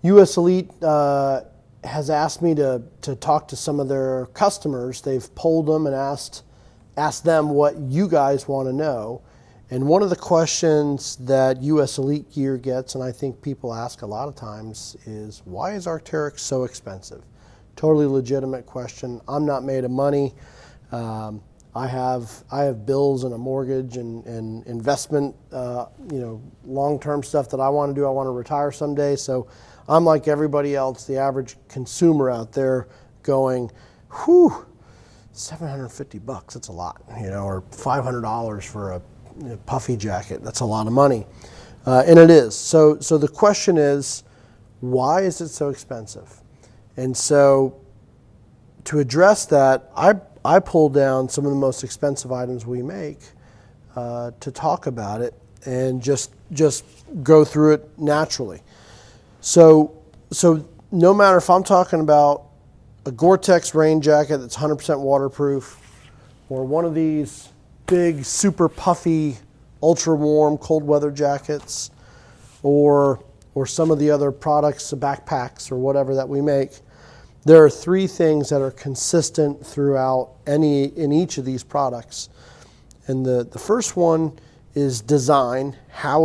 US Elite has asked me to talk to some of their customers. They've polled them and asked them what you guys want to know. And one of the questions that US Elite gear gets, and I think people ask a lot of times, is why is Arc'teryx so expensive? Totally legitimate question. I'm not made of money. I have bills and a mortgage and investment, long-term stuff that I want to do. I want to retire someday. So I'm like everybody else, the average consumer out there, going, whew, $750, that's a lot, or $500 for a puffy jacket. That's a lot of money. And it is. So the question is, why is it so expensive? And so to address that, I pulled down some of the most expensive items we make to talk about it and just go through it naturally. So no matter if I'm talking about a gore-tex rain jacket that's 100% waterproof, or one of these big, super puffy, ultra warm cold weather jackets, or some of the other products, the backpacks or whatever that we make, there are three things that are consistent throughout in each of these products. And the first one is design, how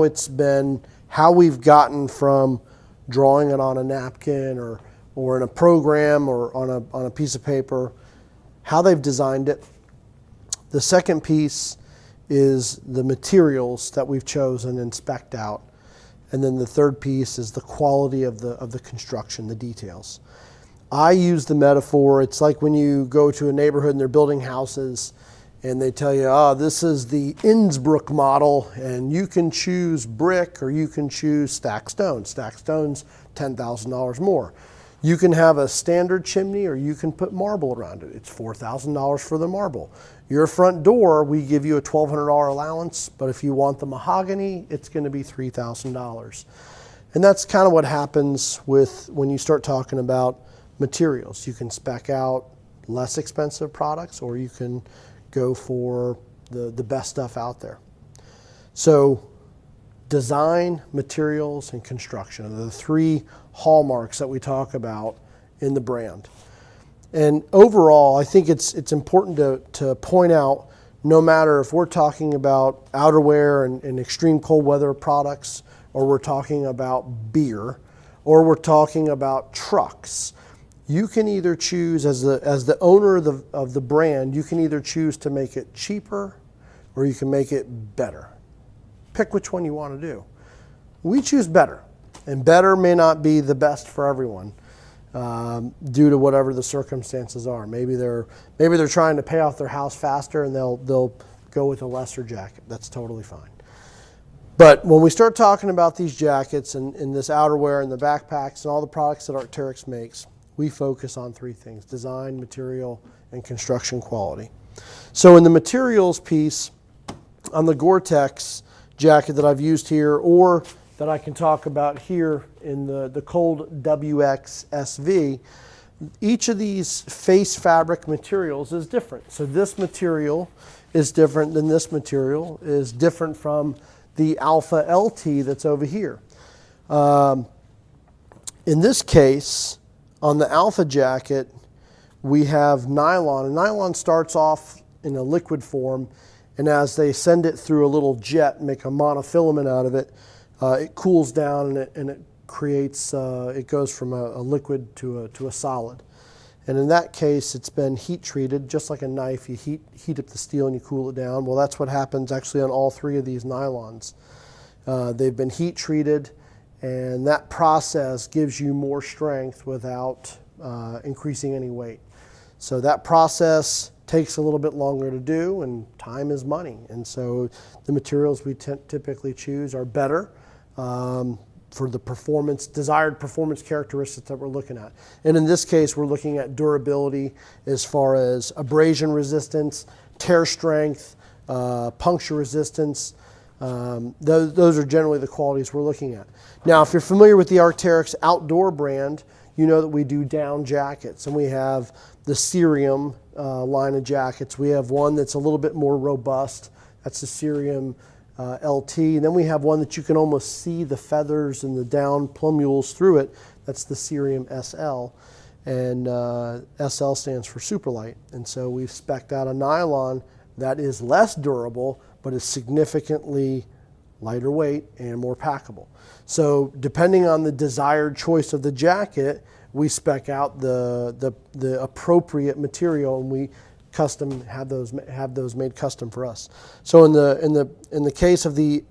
we've gotten from drawing it on a napkin or in a program or on a piece of paper, how they've designed it. The second piece is the materials that we've chosen and spec'd out. And then the third piece is the quality of the construction, the details. I use the metaphor, it's like when you go to a neighborhood and they're building houses and they tell you, this is the Innsbruck model and you can choose brick or you can choose stacked stone. Stacked stone's $10,000 more. You can have a standard chimney or you can put marble around it. It's $4,000 for the marble. Your front door, we give you a $1,200 allowance, but if you want the mahogany, it's going to be $3,000. And that's kind of what happens when you start talking about materials. You can spec out less expensive products or you can go for the best stuff out there. So design, materials, and construction are the three hallmarks that we talk about in the brand. And overall, I think it's important to point out, no matter if we're talking about outerwear and extreme cold weather products, or we're talking about beer, or we're talking about trucks, you can either choose, as the owner of the brand, you can either choose to make it cheaper or you can make it better. Pick which one you want to do. We choose better, and better may not be the best for everyone due to whatever the circumstances are. Maybe they're trying to pay off their house faster and they'll go with a lesser jacket. That's totally fine. But when we start talking about these jackets and this outerwear and the backpacks and all the products that Arc'teryx makes, we focus on three things: design, material, and construction quality. So in the materials piece, on the gore-tex jacket that I've used here, or that I can talk about here in the cold WX SV, each of these face fabric materials is different. So this material is different than this material, is different from the Alpha LT that's over here. In this case, on the Alpha jacket, we have nylon. And nylon starts off in a liquid form, and as they send it through a little jet and make a monofilament out of it, it cools down and it creates, it goes from a liquid to a solid. And in that case, it's been heat treated, just like a knife. You heat up the steel and you cool it down. Well, that's what happens actually on all three of these nylons. They've been heat treated, and that process gives you more strength without increasing any weight. So that process takes a little bit longer to do, and time is money. And so the materials we typically choose are better for the desired performance characteristics that we're looking at. And in this case, we're looking at durability as far as abrasion resistance, tear strength, puncture resistance. Those are generally the qualities we're looking at. Now, if you're familiar with the Arc'teryx outdoor brand, you know that we do down jackets, and we have the Cerium line of jackets. We have one that's a little bit more robust. That's the Cerium LT. And then we have one that you can almost see the feathers and the down plumules through it. That's the Cerium SL. And SL stands for Superlight. And so we've spec'd out a nylon that is less durable, but is significantly lighter weight and more packable. So depending on the desired choice of the jacket, we spec out the appropriate material, and we custom have those made custom for us. So in the case of the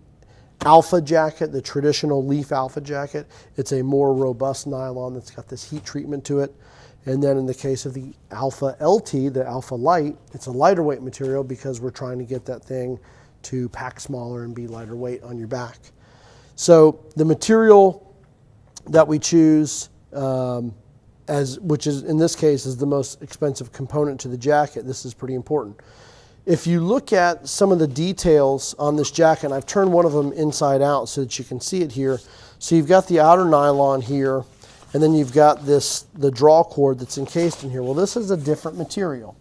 Alpha jacket, the traditional Leaf Alpha jacket, it's a more robust nylon that's got this heat treatment to it. And then in the case of the Alpha LT, the Alpha Light, it's a lighter weight material because we're trying to get that thing to pack smaller and be lighter weight on your back. So the material that we choose, which is in this case is the most expensive component to the jacket, this is pretty important. If you look at some of the details on this jacket, and I've turned one of them inside out so that you can see it here. So you've got the outer nylon here, and then you've got the draw cord that's encased in here. Well, this is a different material.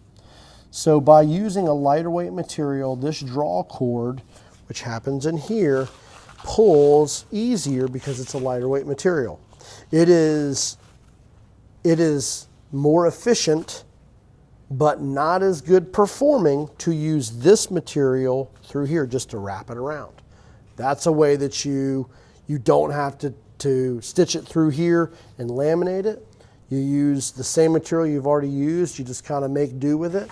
So by using a lighter weight material, this draw cord, which happens in here, pulls easier because it's a lighter weight material. It is more efficient, but not as good performing to use this material through here just to wrap it around. That's a way that you don't have to stitch it through here and laminate it. You use the same material you've already used, you just kind of make do with it.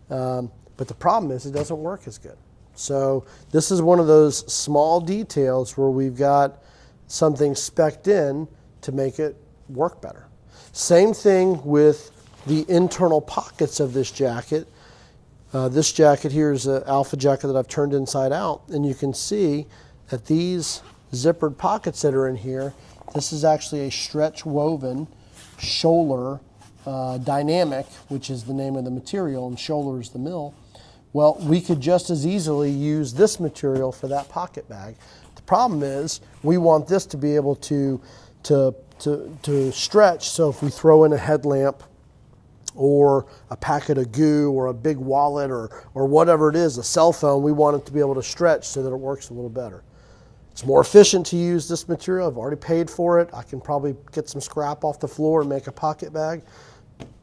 But the problem is it doesn't work as good. So this is one of those small details where we've got something spec'd in to make it work better. Same thing with the internal pockets of this jacket. This jacket here is an Alpha jacket that I've turned inside out, and you can see that these zippered pockets that are in here, this is actually a stretch woven Scholler Dynamic, which is the name of the material, and Scholler is the mill. Well, we could just as easily use this material for that pocket bag. The problem is we want this to be able to stretch, so if we throw in a headlamp or a packet of goo or a big wallet or whatever it is, a cell phone, we want it to be able to stretch so that it works a little better. It's more efficient to use this material. I've already paid for it. I can probably get some scrap off the floor and make a pocket bag,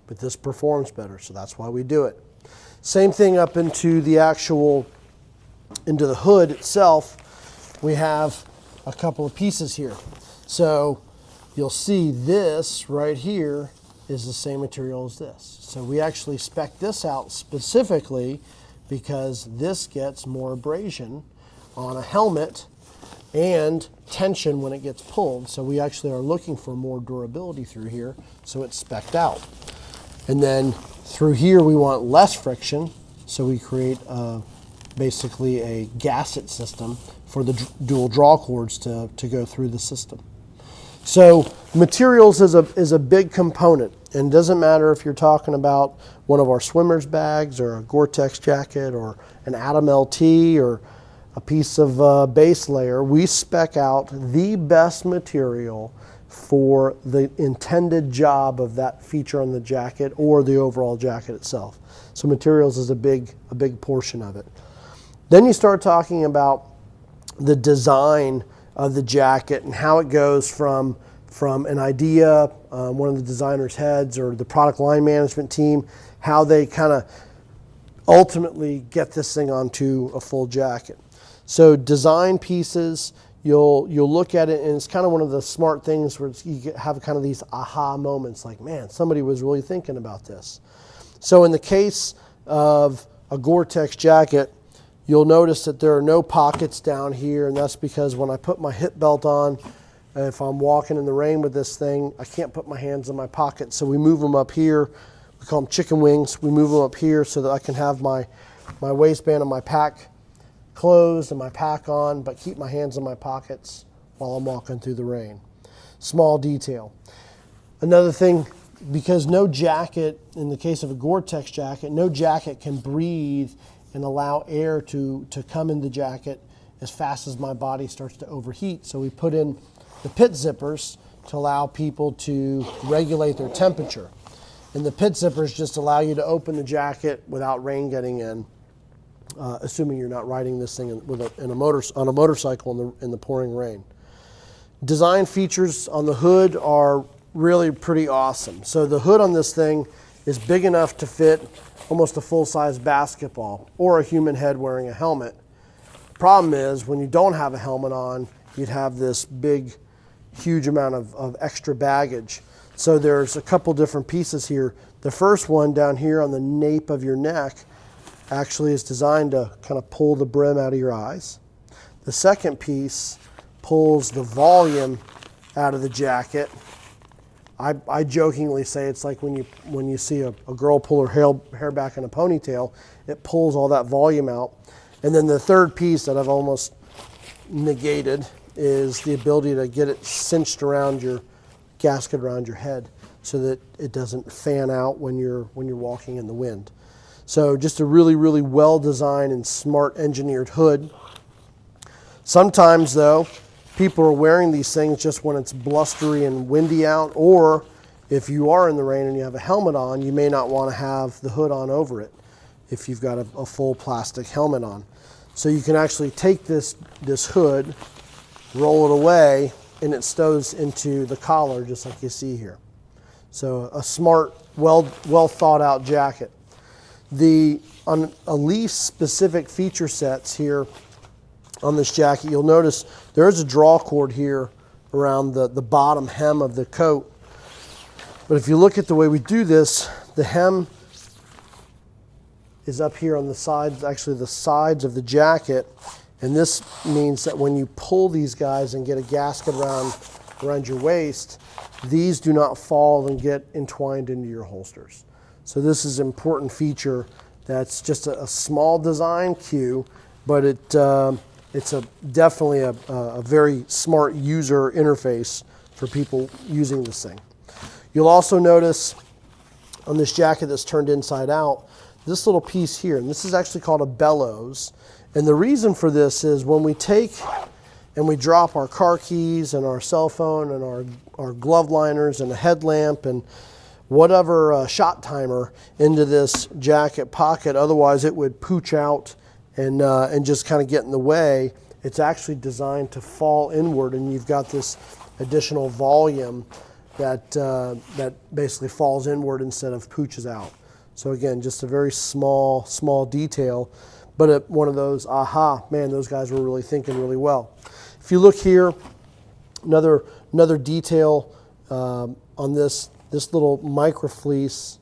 but this performs better, so that's why we do it. Same thing up into the hood itself. We have a couple of pieces here. So you'll see this right here is the same material as this. So we actually spec this out specifically because this gets more abrasion on a helmet and tension when it gets pulled. So we actually are looking for more durability through here, so it's spec'd out. And then through here we want less friction, so we create basically a gasket system for the dual draw cords to go through the system. So materials is a big component, and it doesn't matter if you're talking about one of our swimmer's bags or a Gore-Tex jacket or an Atom LT or a piece of base layer. We spec out the best material for the intended job of that feature on the jacket or the overall jacket itself. So materials is a big portion of it. Then you start talking about the design of the jacket and how it goes from an idea, one of the designer's heads or the product line management team, how they kind of ultimately get this thing onto a full jacket. So design pieces, you'll look at it, and it's kind of one of the smart things where you have kind of these aha moments, like, man, somebody was really thinking about this. So in the case of a Gore-Tex jacket, you'll notice that there are no pockets down here, and that's because when I put my hip belt on, if I'm walking in the rain with this thing, I can't put my hands in my pockets. So we move them up here. We call them chicken wings. We move them up here so that I can have my waistband and my pack closed and my pack on, but keep my hands in my pockets while I'm walking through the rain. Small detail. Another thing, because no jacket, in the case of a Gore-Tex jacket, no jacket can breathe and allow air to come in the jacket as fast as my body starts to overheat. So we put in the pit zippers to allow people to regulate their temperature. And the pit zippers just allow you to open the jacket without rain getting in. assuming you're not riding this thing on a motorcycle in the pouring rain. Design features on the hood are really pretty awesome. So the hood on this thing is big enough to fit almost a full-size basketball or a human head wearing a helmet. Problem is, when you don't have a helmet on, you'd have this big, huge amount of extra baggage. So there's a couple different pieces here. The first one down here on the nape of your neck actually is designed to kind of pull the brim out of your eyes. The second piece pulls the volume out of the jacket. I jokingly say it's like when you see a girl pull her hair back in a ponytail, it pulls all that volume out. And then the third piece that I've almost negated is the ability to get it cinched around your gasket around your head so that it doesn't fan out when you're walking in the wind. So just a really, really well-designed and smart engineered hood. Sometimes, though, people are wearing these things just when it's blustery and windy out, or if you are in the rain and you have a helmet on, you may not want to have the hood on over it if you've got a full plastic helmet on. So you can actually take this hood, roll it away, and it stows into the collar just like you see here. So a smart, well thought out jacket. On a Leaf specific feature sets here on this jacket, you'll notice there is a draw cord here around the bottom hem of the coat. But if you look at the way we do this, the hem is up here on the sides, actually the sides of the jacket. And this means that when you pull these guys and get a gasket around your waist, these do not fall and get entwined into your holsters. So this is an important feature that's just a small design cue, but it's definitely a very smart user interface for people using this thing. You'll also notice on this jacket that's turned inside out, this little piece here, and this is actually called a bellows. And the reason for this is when we take and we drop our car keys and our cell phone and our glove liners and a headlamp and whatever shot timer into this jacket pocket, otherwise it would pooch out and just kind of get in the way. It's actually designed to fall inward, and you've got this additional volume that basically falls inward instead of pooches out. So again, just a very small detail, but one of those, aha, man, those guys were really thinking really well. If you look here, another detail on this little micro fleece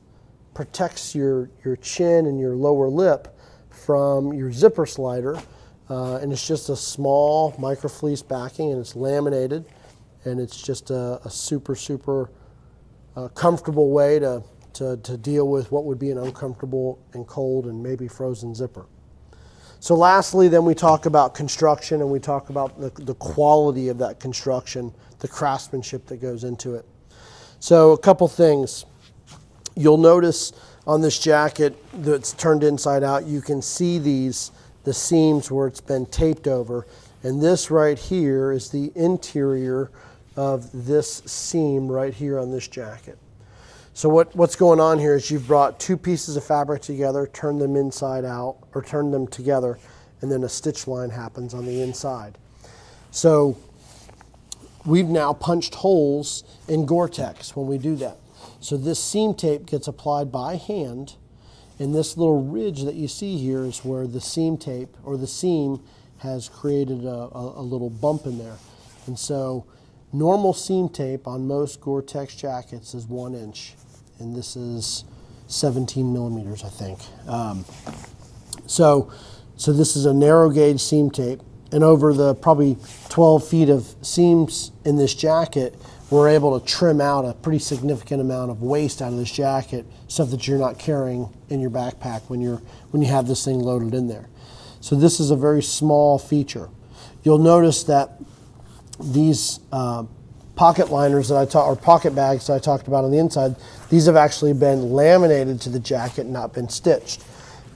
protects your chin and your lower lip from your zipper slider, and it's just a small micro fleece backing, and it's laminated, and it's just a super comfortable way to deal with what would be an uncomfortable and cold and maybe frozen zipper. So lastly, then we talk about construction, and we talk about the quality of that construction, the craftsmanship that goes into it. So a couple things. You'll notice on this jacket that's turned inside out, you can see the seams where it's been taped over. And this right here is the interior of this seam right here on this jacket. So what's going on here is you've brought two pieces of fabric together, turned them inside out, or turned them together, and then a stitch line happens on the inside. So we've now punched holes in gore-tex when we do that. So this seam tape gets applied by hand, and this little ridge that you see here is where the seam tape, or the seam, has created a little bump in there. And so normal seam tape on most gore-tex jackets is 1 inch, and this is 17 millimeters, I think. So this is a narrow gauge seam tape, and over the probably 12 feet of seams in this jacket, we're able to trim out a pretty significant amount of waste out of this jacket, stuff that you're not carrying in your backpack when you have this thing loaded in there. So this is a very small feature. You'll notice that these pocket liners or pocket bags that I talked about on the inside, these have actually been laminated to the jacket, not been stitched.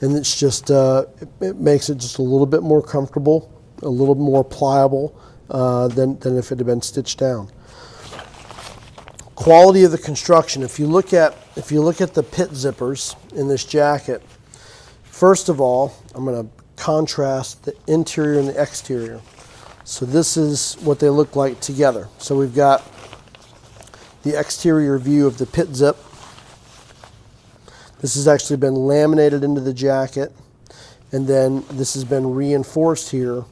And it's just, it makes it just a little bit more comfortable, a little more pliable than if it had been stitched down. Quality of the construction. If you look at the pit zippers in this jacket, first of all, I'm going to contrast the interior and the exterior. So this is what they look like together. So we've got the exterior view of the pit zip. This has actually been laminated into the jacket, and then this has been reinforced here,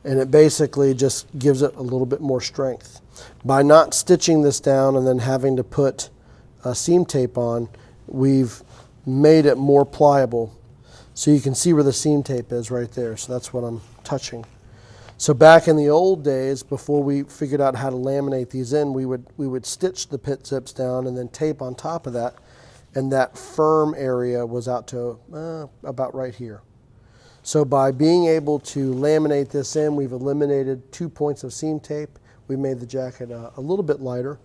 and it basically just gives it a little bit more strength. By not stitching this down and then having to put seam tape on, we've made it more pliable. So you can see where the seam tape is right there. So that's what I'm touching. So back in the old days, before we figured out how to laminate these in, we would stitch the pit zips down and then tape on top of that, and that firm area was out to about right here. So by being able to laminate this in, we've eliminated 2 points of seam tape. We made the jacket a little bit lighter,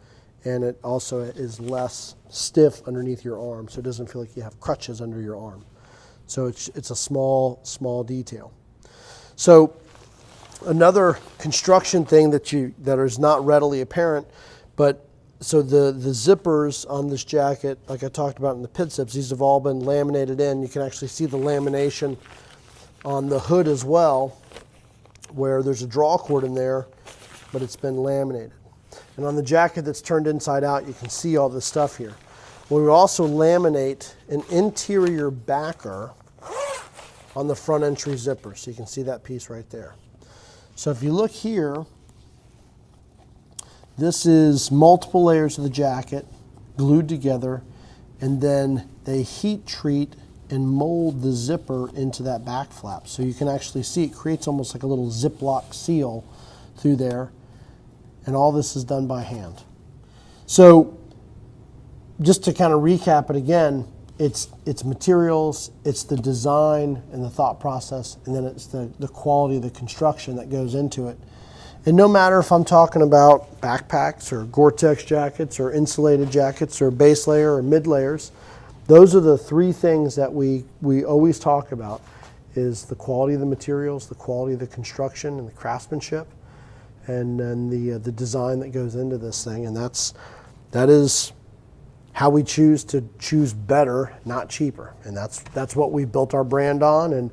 and it also is less stiff underneath your arm, so it doesn't feel like you have crutches under your arm. So it's a small detail. So another construction thing that is not readily apparent, but so the zippers on this jacket, like I talked about in the pit zips, these have all been laminated in. You can actually see the lamination on the hood as well, where there's a draw cord in there, but it's been laminated. And on the jacket that's turned inside out, you can see all this stuff here. We would also laminate an interior backer on the front entry zipper, so you can see that piece right there. So if you look here, this is multiple layers of the jacket glued together, and then they heat treat and mold the zipper into that back flap. So you can actually see it creates almost like a little Ziploc seal through there, and all this is done by hand. So just to kind of recap it again, it's materials, it's the design and the thought process, and then it's the quality of the construction that goes into it. And no matter if I'm talking about backpacks or gore-tex jackets or insulated jackets or base layer or mid layers, those are the three things that we always talk about, is the quality of the materials, the quality of the construction and the craftsmanship, and then the design that goes into this thing. And that is how we choose to choose better, not cheaper. And that's what we built our brand on. And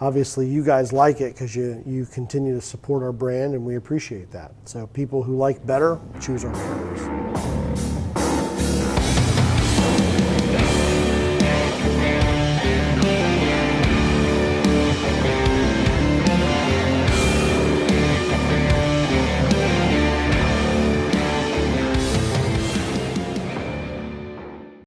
obviously you guys like it because you continue to support our brand, and we appreciate that. So people who like better, choose our partners.